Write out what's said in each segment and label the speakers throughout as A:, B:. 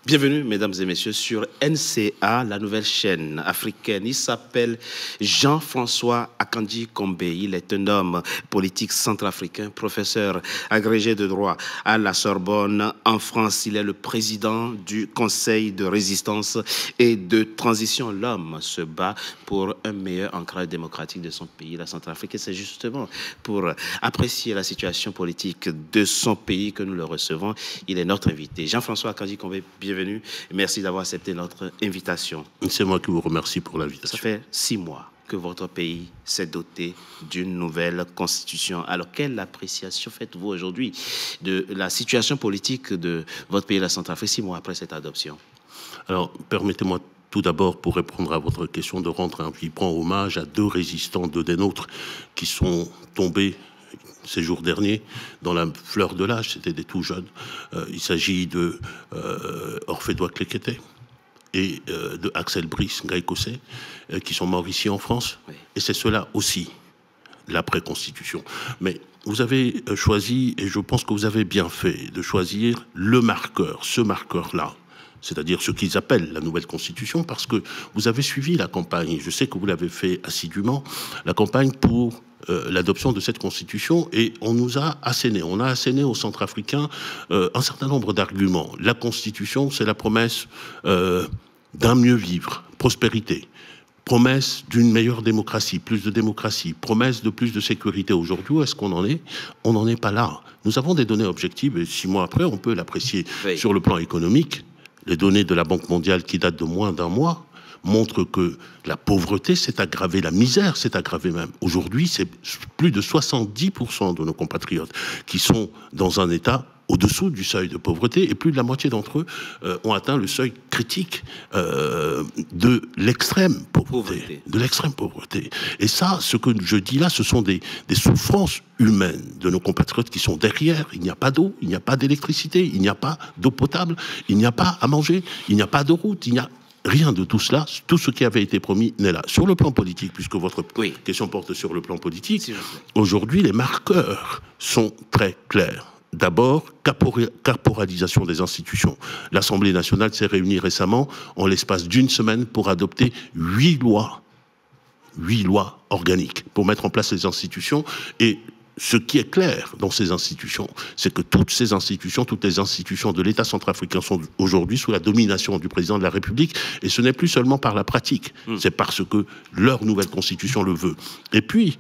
A: Bienvenue, mesdames et messieurs, sur NCA, la nouvelle chaîne africaine. Il s'appelle Jean-François Akandji Kombe. Il est un homme politique centrafricain, professeur agrégé de droit à la Sorbonne en France. Il est le président du Conseil de résistance et de transition. L'homme se bat pour un meilleur ancrage démocratique de son pays, la Centrafrique. Et c'est justement pour apprécier la situation politique de son pays que nous le recevons. Il est notre invité. Jean-François Akandji Kombe, bienvenue. Merci d'avoir accepté notre invitation.
B: C'est moi qui vous remercie pour l'invitation.
A: Ça fait 6 mois que votre pays s'est doté d'une nouvelle constitution. Alors, quelle appréciation faites-vous aujourd'hui de la situation politique de votre pays, la Centrafrique, 6 mois après cette adoption?
B: Alors, permettez-moi tout d'abord, pour répondre à votre question, de rendre un vibrant hommage à 2 résistants, 2 des nôtres, qui sont tombés ces jours derniers, dans la fleur de l'âge, c'était des tout jeunes. Il s'agit de Orphédois Cléqueté et de Axel Brice Ngaïkosé, qui sont morts ici en France. Oui. Et c'est cela aussi, l'après-constitution. Mais vous avez choisi, et je pense que vous avez bien fait, de choisir le marqueur, ce marqueur-là, c'est-à-dire ce qu'ils appellent la nouvelle constitution, parce que vous avez suivi la campagne, je sais que vous l'avez fait assidûment, la campagne pour l'adoption de cette constitution, et on nous a asséné, aux Centrafricains un certain nombre d'arguments. La constitution, c'est la promesse d'un mieux vivre, prospérité, promesse d'une meilleure démocratie, plus de démocratie, promesse de plus de sécurité. Aujourd'hui, où est-ce qu'on en est? On n'en est pas là. Nous avons des données objectives, et 6 mois après, on peut l'apprécier sur le plan économique. Les données de la Banque mondiale qui datent de moins d'1 mois montrent que la pauvreté s'est aggravée, la misère s'est aggravée même. Aujourd'hui, c'est plus de 70% de nos compatriotes qui sont dans un état au-dessous du seuil de pauvreté, et plus de la moitié d'entre eux ont atteint le seuil critique de l'extrême pauvreté. De l'extrême pauvreté. Et ça, ce que je dis là, ce sont des souffrances humaines de nos compatriotes qui sont derrière. Il n'y a pas d'eau, il n'y a pas d'électricité, il n'y a pas d'eau potable, il n'y a pas à manger, il n'y a pas de route, il n'y a rien de tout cela. Tout ce qui avait été promis n'est là. Sur le plan politique, puisque votre question porte sur le plan politique, aujourd'hui, les marqueurs sont très clairs. D'abord, caporalisation des institutions. L'Assemblée nationale s'est réunie récemment, en l'espace d'1 semaine, pour adopter 8 lois organiques, pour mettre en place les institutions. Et ce qui est clair dans ces institutions, c'est que toutes les institutions de l'État centrafricain sont aujourd'hui sous la domination du président de la République, et ce n'est plus seulement par la pratique, c'est parce que leur nouvelle constitution le veut. Et puis,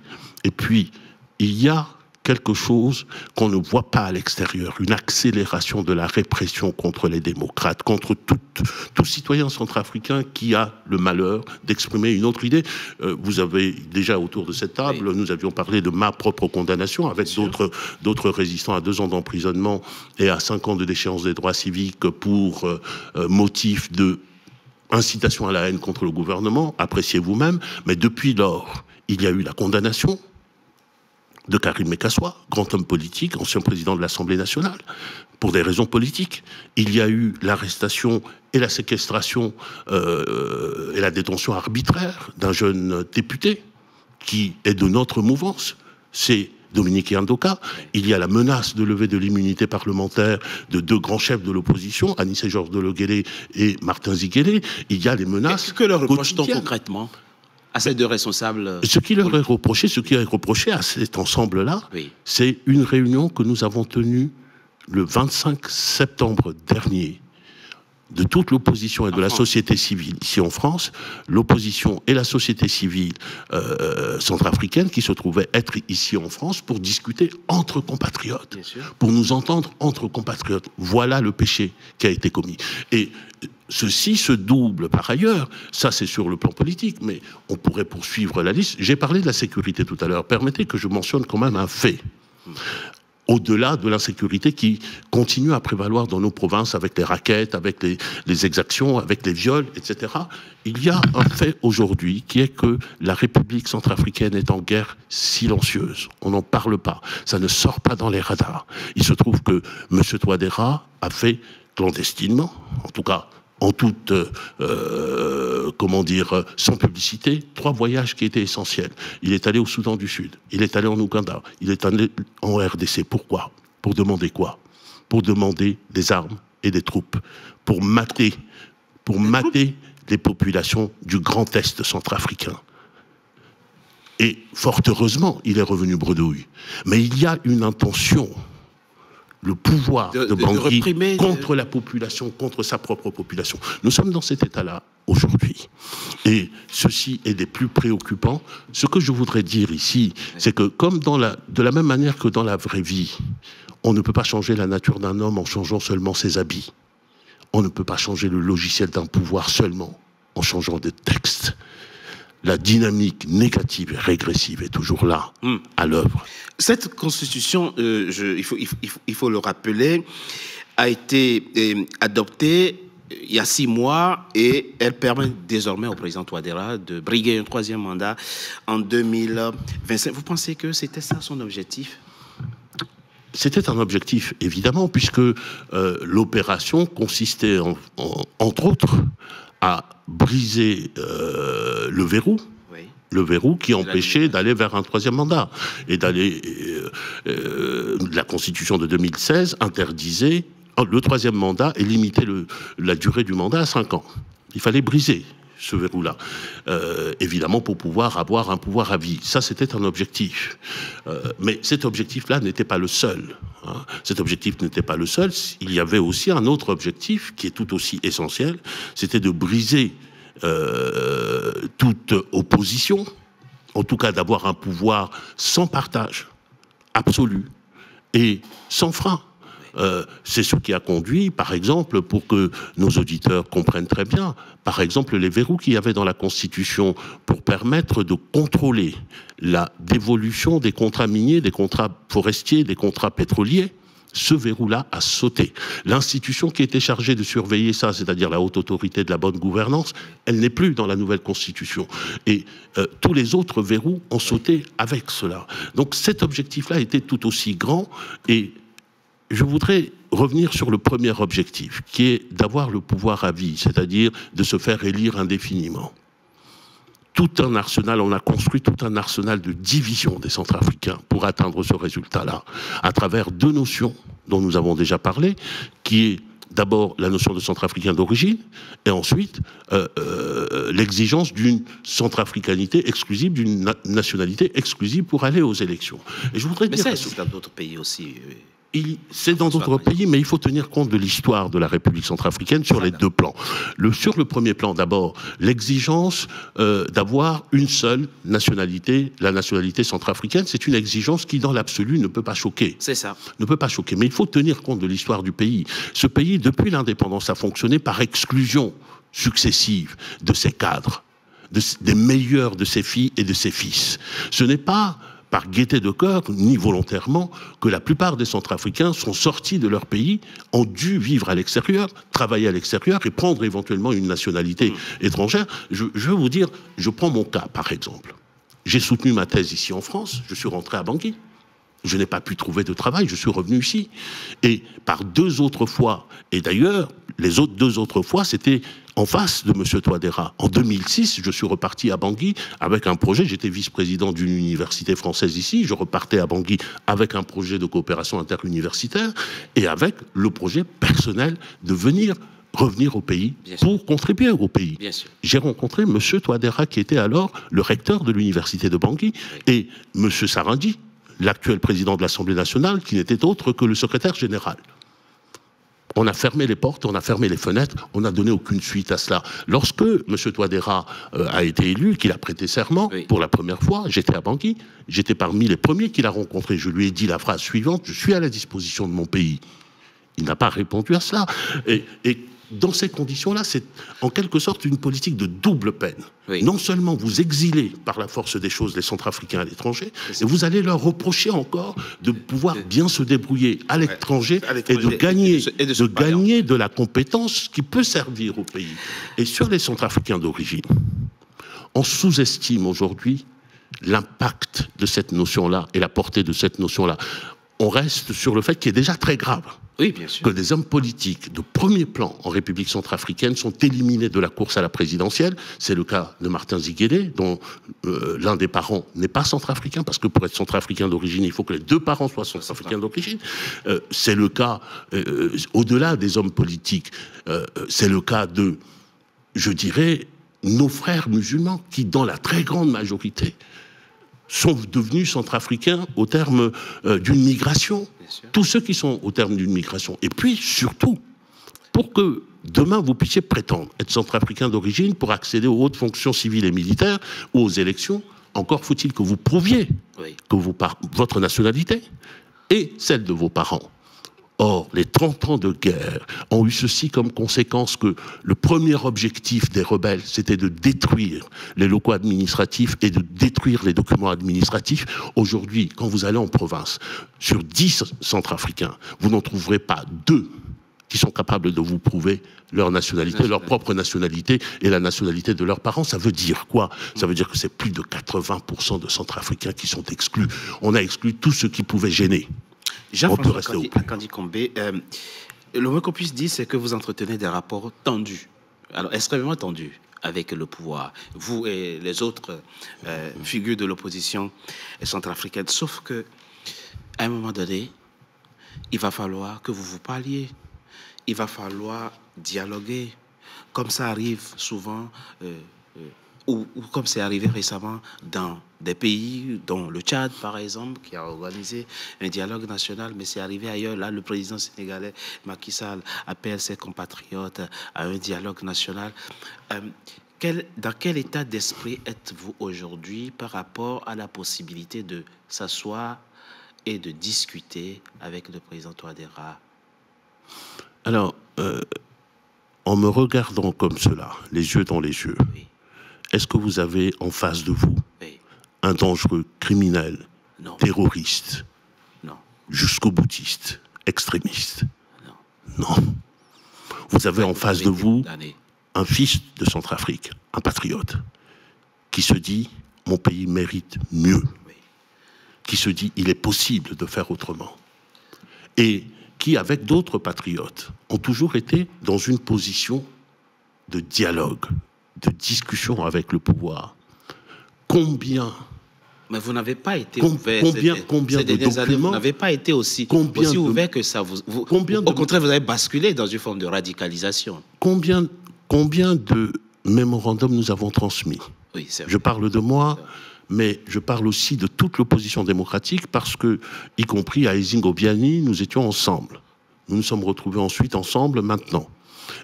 B: il y a quelque chose qu'on ne voit pas à l'extérieur, une accélération de la répression contre les démocrates, contre tout citoyen centrafricain qui a le malheur d'exprimer une autre idée. Vous avez déjà autour de cette table, nous avions parlé de ma propre condamnation, avec d'autres résistants à 2 ans d'emprisonnement et à 5 ans de déchéance des droits civiques pour motif de incitation à la haine contre le gouvernement, appréciez vous-même. Mais depuis lors, il y a eu la condamnation de Karim Mekassoua, grand homme politique, ancien président de l'Assemblée nationale, pour des raisons politiques. Il y a eu l'arrestation et la séquestration et la détention arbitraire d'un jeune député qui est de notre mouvance, c'est Dominique Yandoka. Il y a la menace de levée de l'immunité parlementaire de 2 grands chefs de l'opposition, Anissé Georges Deleguélé et Martin Ziguélé. Il y a les menaces.
A: Que leur reproche-t-on concrètement à ces 2 responsables?
B: Ce qui leur est reproché, à cet ensemble-là, c'est une réunion que nous avons tenue le 25 septembre dernier de toute l'opposition et de la société civile ici en France, l'opposition et la société civile centrafricaine qui se trouvaient être ici en France pour discuter entre compatriotes, pour nous entendre entre compatriotes. Voilà le péché qui a été commis. Et ceci se double par ailleurs, ça c'est sur le plan politique, mais on pourrait poursuivre la liste. J'ai parlé de la sécurité tout à l'heure, permettez que je mentionne quand même un fait. Au-delà de l'insécurité qui continue à prévaloir dans nos provinces avec les rackets, avec les exactions, avec les viols, etc. Il y a un fait aujourd'hui qui est que la République centrafricaine est en guerre silencieuse. On n'en parle pas. Ça ne sort pas dans les radars. Il se trouve que M. Touadéra a fait clandestinement, en tout cas en toute, sans publicité, 3 voyages qui étaient essentiels. Il est allé au Soudan du Sud, il est allé en Ouganda, il est allé en RDC. Pourquoi? Pour demander quoi? Pour demander des armes et des troupes pour mater les populations du Grand Est centrafricain. Et fort heureusement, il est revenu bredouille. Mais il y a une intention, le pouvoir de Bangui contre la population, contre sa propre population. Nous sommes dans cet état-là aujourd'hui. Et ceci est des plus préoccupants. Ce que je voudrais dire ici, c'est que comme de la même manière que dans la vraie vie, on ne peut pas changer la nature d'un homme en changeant seulement ses habits. On ne peut pas changer le logiciel d'un pouvoir seulement en changeant de texte. La dynamique négative et régressive est toujours là, à l'œuvre.
A: Cette constitution, il faut le rappeler, a été adoptée il y a 6 mois et elle permet désormais au président Touadéra de briguer un 3e mandat en 2025. Vous pensez que c'était ça son objectif ?
B: C'était un objectif, évidemment, puisque l'opération consistait, entre autres, à briser le verrou qui empêchait d'aller vers un 3e mandat. Et d'aller... la Constitution de 2016 interdisait le 3e mandat et limitait la durée du mandat à 5 ans. Il fallait briser ce verrou-là, évidemment pour pouvoir avoir un pouvoir à vie. Ça, c'était un objectif. Mais cet objectif-là n'était pas le seul. Hein. Cet objectif n'était pas le seul. Il y avait aussi un autre objectif qui est tout aussi essentiel, c'était de briser toute opposition, en tout cas d'avoir un pouvoir sans partage, absolu et sans frein. C'est ce qui a conduit, par exemple, pour que nos auditeurs comprennent très bien, par exemple, les verrous qu'il y avait dans la Constitution pour permettre de contrôler la dévolution des contrats miniers, des contrats forestiers, des contrats pétroliers. Ce verrou-là a sauté. L'institution qui était chargée de surveiller ça, c'est-à-dire la haute autorité de la bonne gouvernance, elle n'est plus dans la nouvelle Constitution. Et tous les autres verrous ont sauté avec cela. Donc cet objectif-là était tout aussi grand. Et je voudrais revenir sur le premier objectif, qui est d'avoir le pouvoir à vie, c'est-à-dire de se faire élire indéfiniment. Tout un arsenal, on a construit tout un arsenal de division des Centrafricains pour atteindre ce résultat-là, à travers 2 notions dont nous avons déjà parlé, qui est d'abord la notion de Centrafricain d'origine, et ensuite l'exigence d'une centrafricanité exclusive, d'une nationalité exclusive pour aller aux élections. Et je voudrais dire
A: ça, c'est dans d'autres pays aussi.
B: C'est dans d'autres pays, mais il faut tenir compte de l'histoire de la République centrafricaine sur les 2 plans. Sur le premier plan, d'abord, l'exigence d'avoir une seule nationalité, la nationalité centrafricaine, c'est une exigence qui, dans l'absolu, ne peut pas choquer.
A: C'est ça.
B: Ne peut pas choquer, mais il faut tenir compte de l'histoire du pays. Ce pays, depuis l'indépendance, a fonctionné par exclusion successive de ses cadres, des meilleurs de ses filles et de ses fils. Ce n'est pas par gaieté de cœur, ni volontairement, que la plupart des Centrafricains sont sortis de leur pays, ont dû vivre à l'extérieur, travailler à l'extérieur et prendre éventuellement une nationalité étrangère. Je veux vous dire, je prends mon cas, par exemple. J'ai soutenu ma thèse ici en France, je suis rentré à Bangui. Je n'ai pas pu trouver de travail, je suis revenu ici. Et par 2 autres fois, et d'ailleurs, les 2 autres fois, c'était en face de M. Touadéra. En 2006, je suis reparti à Bangui avec un projet. J'étais vice-président d'une université française ici. Je repartais à Bangui avec un projet de coopération interuniversitaire et avec le projet personnel de revenir au pays pour contribuer au pays. J'ai rencontré M. Touadéra, qui était alors le recteur de l'université de Bangui, et M. Sarandi, l'actuel président de l'Assemblée nationale, qui n'était autre que le secrétaire général. On a fermé les portes, on a fermé les fenêtres, on n'a donné aucune suite à cela. Lorsque M. Touadéra a été élu, qu'il a prêté serment pour la première fois, j'étais à Bangui, j'étais parmi les premiers qu'il a rencontrés. Je lui ai dit la phrase suivante: je suis à la disposition de mon pays. Il n'a pas répondu à cela. Et dans ces conditions-là, c'est en quelque sorte une politique de double peine. Non seulement vous exilez par la force des choses les Centrafricains à l'étranger, et vous allez leur reprocher encore de pouvoir bien se débrouiller à l'étranger et de gagner de la compétence qui peut servir au pays. Et sur les Centrafricains d'origine, on sous-estime aujourd'hui l'impact de cette notion-là et la portée de cette notion-là. on reste sur le fait qui est déjà très grave.
A: Oui, bien sûr.
B: Que des hommes politiques de premier plan en République centrafricaine sont éliminés de la course à la présidentielle. C'est le cas de Martin Ziguélé, dont l'un des parents n'est pas centrafricain, parce que pour être centrafricain d'origine, il faut que les deux parents soient centrafricains d'origine. C'est le cas, au-delà des hommes politiques, c'est le cas de, je dirais, nos frères musulmans, qui, dans la très grande majorité, sont devenus centrafricains au terme d'une migration. Tous ceux qui sont au terme d'une migration. Et puis, surtout, pour que demain, vous puissiez prétendre être centrafricain d'origine pour accéder aux hautes fonctions civiles et militaires ou aux élections, encore faut-il que vous prouviez que votre nationalité et celle de vos parents. Or, les 30 ans de guerre ont eu ceci comme conséquence que le premier objectif des rebelles, c'était de détruire les locaux administratifs et de détruire les documents administratifs. Aujourd'hui, quand vous allez en province, sur 10 centrafricains, vous n'en trouverez pas 2 qui sont capables de vous prouver leur nationalité, leur propre nationalité et la nationalité de leurs parents. Ça veut dire quoi? Ça veut dire que c'est plus de 80% de centrafricains qui sont exclus. On a exclu tous ceux qui pouvaient gêner.
A: Jean-François Akandi Kombé, le moins qu'on puisse dire, c'est que vous entretenez des rapports tendus, alors extrêmement tendus, avec le pouvoir, vous et les autres figures de l'opposition centrafricaine. Sauf que, à un moment donné, il va falloir que vous vous parliez, il va falloir dialoguer, comme ça arrive souvent. Ou comme c'est arrivé récemment dans des pays, dont le Tchad, par exemple, qui a organisé un dialogue national, mais c'est arrivé ailleurs. Là, le président sénégalais, Macky Sall, appelle ses compatriotes à un dialogue national. Dans quel état d'esprit êtes-vous aujourd'hui par rapport à la possibilité de s'asseoir et de discuter avec le président Touadéra?
B: Alors, en me regardant comme cela, les yeux dans les yeux, oui. Est-ce que vous avez en face de vous un dangereux criminel, terroriste, jusqu'au boutiste, extrémiste? Non. Vous avez en face de vous un fils de Centrafrique, un patriote, qui se dit « mon pays mérite mieux », qui se dit « il est possible de faire autrement », et qui, avec d'autres patriotes, ont toujours été dans une position de dialogue, de discussion avec le pouvoir. Combien...
A: Mais vous n'avez pas été ouvert.
B: Combien de documents...
A: Vous n'avez pas été aussi ouvert que ça. Au contraire, vous avez basculé dans une forme de radicalisation.
B: Combien de mémorandums nous avons transmis? Oui, je parle de moi, mais je parle aussi de toute l'opposition démocratique parce que, y compris à Ezingo-Biani, nous étions ensemble. Nous nous sommes retrouvés ensuite ensemble maintenant.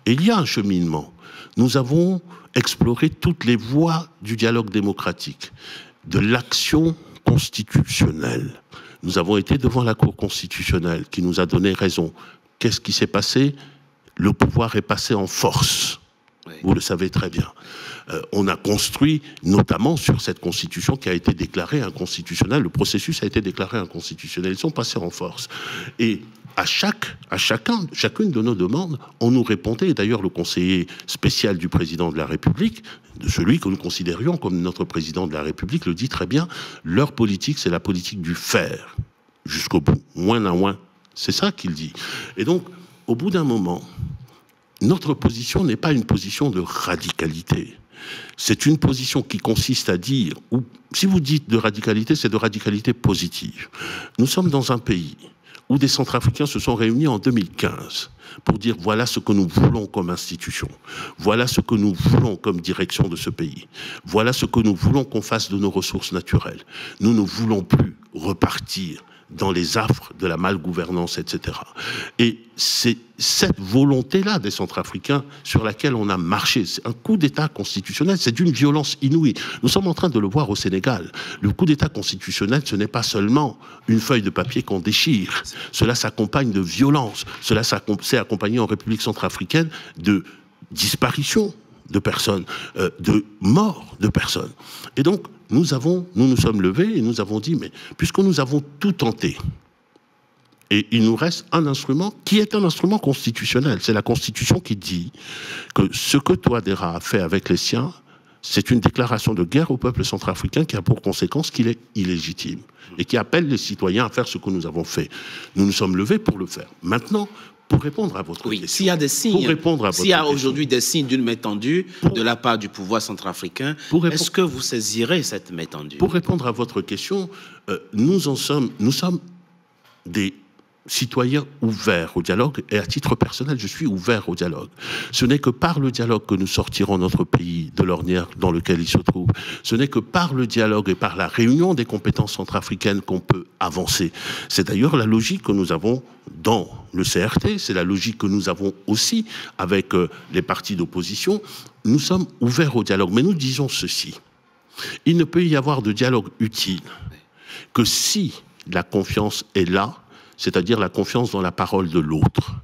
B: Et il y a un cheminement. Nous avons exploré toutes les voies du dialogue démocratique, de l'action constitutionnelle. Nous avons été devant la Cour constitutionnelle qui nous a donné raison. Qu'est-ce qui s'est passé? Le pouvoir est passé en force. Oui. Vous le savez très bien. On a construit notamment sur cette constitution qui a été déclarée inconstitutionnelle. Le processus a été déclaré inconstitutionnel. Ils sont passés en force. Et à chacune de nos demandes, on nous répondait, et d'ailleurs le conseiller spécial du président de la République, de celui que nous considérions comme notre président de la République, le dit très bien, leur politique, c'est la politique du faire, jusqu'au bout, moins à moins. C'est ça qu'il dit. Et donc, au bout d'un moment, notre position n'est pas une position de radicalité. C'est une position qui consiste à dire, ou si vous dites de radicalité, c'est de radicalité positive. Nous sommes dans un pays où des Centrafricains se sont réunis en 2015 pour dire voilà ce que nous voulons comme institution, voilà ce que nous voulons comme direction de ce pays, voilà ce que nous voulons qu'on fasse de nos ressources naturelles. Nous ne voulons plus repartir dans les affres de la malgouvernance, etc. Et c'est cette volonté-là des Centrafricains sur laquelle on a marché. C'est un coup d'État constitutionnel, c'est d'une violence inouïe. Nous sommes en train de le voir au Sénégal. Le coup d'État constitutionnel, ce n'est pas seulement une feuille de papier qu'on déchire. Cela s'accompagne de violence. Cela s'est accompagné en République centrafricaine de disparition de personnes, de mort de personnes. Et donc, nous nous sommes levés et nous avons dit, mais puisque nous avons tout tenté, et il nous reste un instrument qui est un instrument constitutionnel. C'est la Constitution qui dit que ce que Touadéra a fait avec les siens c'est une déclaration de guerre au peuple centrafricain qui a pour conséquence qu'il est illégitime et qui appelle les citoyens à faire ce que nous avons fait. Nous nous sommes levés pour le faire. Maintenant, pour répondre à votre question.
A: S'il y a des signes, s'il y a aujourd'hui des signes d'une main tendue de la part du pouvoir centrafricain, est-ce que vous saisirez cette main tendue?
B: Pour répondre à votre question, nous sommes des citoyens ouverts au dialogue, et à titre personnel, je suis ouvert au dialogue. Ce n'est que par le dialogue que nous sortirons notre pays de l'ornière dans lequel il se trouve. Ce n'est que par le dialogue et par la réunion des compétences centrafricaines qu'on peut avancer. C'est d'ailleurs la logique que nous avons dans le CRT, c'est la logique que nous avons aussi avec les partis d'opposition. Nous sommes ouverts au dialogue, mais nous disons ceci. Il ne peut y avoir de dialogue utile que si la confiance est là, c'est-à-dire la confiance dans la parole de l'autre.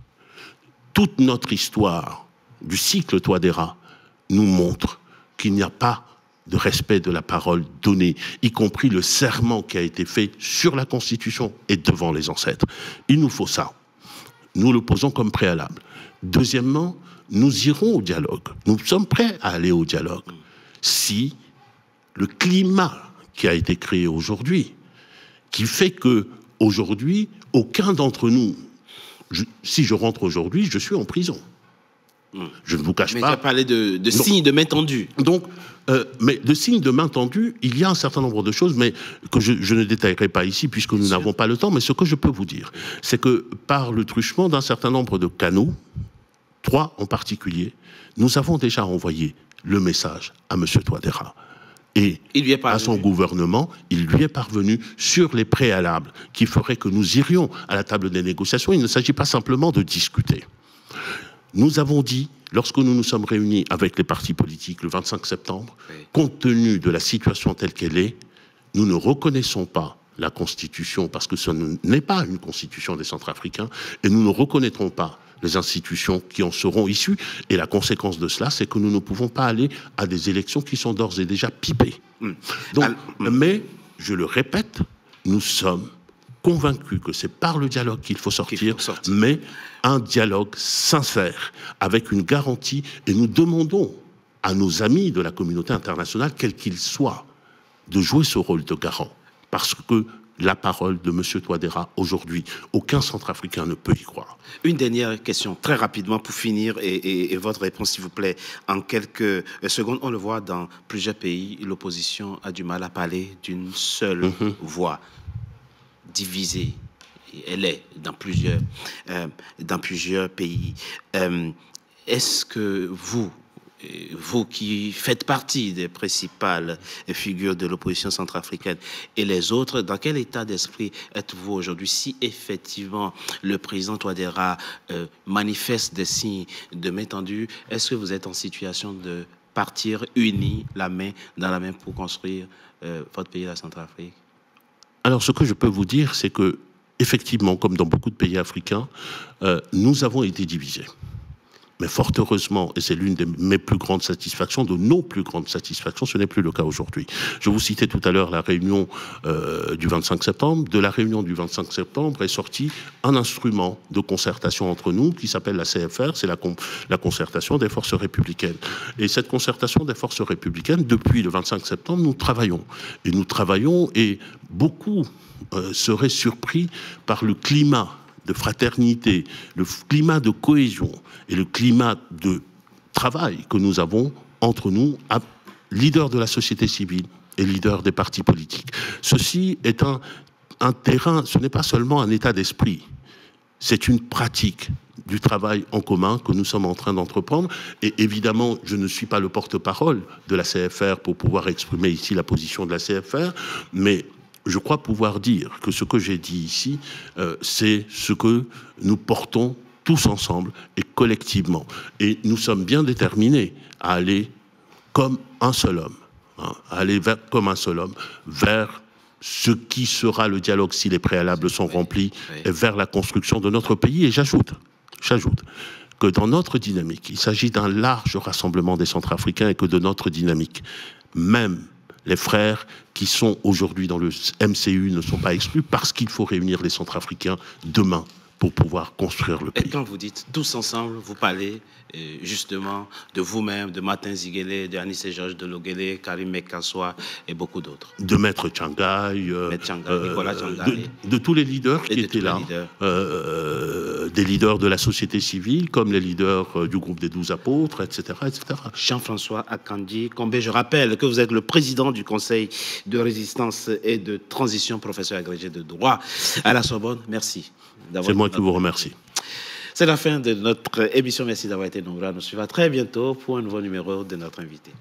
B: Toute notre histoire du cycle Touadéra nous montre qu'il n'y a pas de respect de la parole donnée, y compris le serment qui a été fait sur la Constitution et devant les ancêtres. Il nous faut ça. Nous le posons comme préalable. Deuxièmement, nous irons au dialogue. Nous sommes prêts à aller au dialogue si le climat qui a été créé aujourd'hui, qui fait que aujourd'hui, aucun d'entre nous, si je rentre aujourd'hui, je suis en prison. Je ne vous cache pas.
A: Mais tu as parlé de signes de main tendue.
B: Donc, mais de signes de main tendue, il y a un certain nombre de choses, mais que je ne détaillerai pas ici puisque nous n'avons pas le temps. Mais ce que je peux vous dire, c'est que par le truchement d'un certain nombre de canaux, 3 en particulier, nous avons déjà envoyé le message à M. Touadéra. Et à son gouvernement, il lui est parvenu sur les préalables qui feraient que nous irions à la table des négociations. Il ne s'agit pas simplement de discuter. Nous avons dit, lorsque nous nous sommes réunis avec les partis politiques le 25 septembre, compte tenu de la situation telle qu'elle est, nous ne reconnaissons pas la Constitution parce que ce n'est pas une Constitution des Centrafricains et nous ne reconnaîtrons pas les institutions qui en seront issues. Et la conséquence de cela, c'est que nous ne pouvons pas aller à des élections qui sont d'ores et déjà pipées. Donc, mais, je le répète, nous sommes convaincus que c'est par le dialogue qu'il faut sortir, mais un dialogue sincère, avec une garantie, et nous demandons à nos amis de la communauté internationale, quels qu'ils soient, de jouer ce rôle de garant. Parce que la parole de M. Touadéra, aujourd'hui, aucun Centrafricain ne peut y croire.
A: Une dernière question, très rapidement, pour finir, et votre réponse, s'il vous plaît, en quelques secondes. On le voit dans plusieurs pays, l'opposition a du mal à parler d'une seule voix, divisée. Elle est dans plusieurs pays. Est-ce que vous qui faites partie des principales figures de l'opposition centrafricaine et les autres, dans quel état d'esprit êtes-vous aujourd'hui si effectivement le président Touadéra manifeste des signes de main tendue? Est-ce que vous êtes en situation de partir unis, la main dans la main, pour construire votre pays, la Centrafrique?
B: Alors, ce que je peux vous dire, c'est que, effectivement, comme dans beaucoup de pays africains, nous avons été divisés. Mais fort heureusement, et c'est l'une de mes plus grandes satisfactions, de nos plus grandes satisfactions, ce n'est plus le cas aujourd'hui. Je vous citais tout à l'heure la réunion du 25 septembre. De la réunion du 25 septembre est sorti un instrument de concertation entre nous qui s'appelle la CFR, c'est la concertation des forces républicaines. Et cette concertation des forces républicaines, depuis le 25 septembre, nous travaillons. Et beaucoup seraient surpris par le climat de fraternité, le climat de cohésion et le climat de travail que nous avons entre nous, leaders de la société civile et leaders des partis politiques. Ceci est un terrain, ce n'est pas seulement un état d'esprit, c'est une pratique du travail en commun que nous sommes en train d'entreprendre. Et évidemment, je ne suis pas le porte-parole de la CFR pour pouvoir exprimer ici la position de la CFR, mais je crois pouvoir dire que ce que j'ai dit ici, c'est ce que nous portons tous ensemble et collectivement. Et nous sommes bien déterminés à aller comme un seul homme, comme un seul homme, vers ce qui sera le dialogue si les préalables sont remplis, et vers la construction de notre pays. Et j'ajoute que dans notre dynamique, il s'agit d'un large rassemblement des Centrafricains et que de notre dynamique, même les frères qui sont aujourd'hui dans le MCU ne sont pas exclus parce qu'il faut réunir les Centrafricains demain pour pouvoir construire le pays.
A: Et quand vous dites tous ensemble, vous parlez justement de vous-même, de Martin Ziguélé, de Anissé Georges de Loguélé, Karim Mekassoua et beaucoup d'autres.
B: De Maître Tchangaï,
A: Nicolas Tchangaï,
B: de tous les leaders qui étaient là, des leaders de la société civile, comme les leaders du groupe des 12 apôtres, etc. etc.
A: Jean-François Akandji Combé, je rappelle que vous êtes le président du Conseil de résistance et de transition, professeur agrégé de droit à la Sorbonne. Merci.
B: C'est moi qui vous remercie.
A: C'est la fin de notre émission. Merci d'avoir été nombreux à nous suivre. À très bientôt pour un nouveau numéro de notre invité.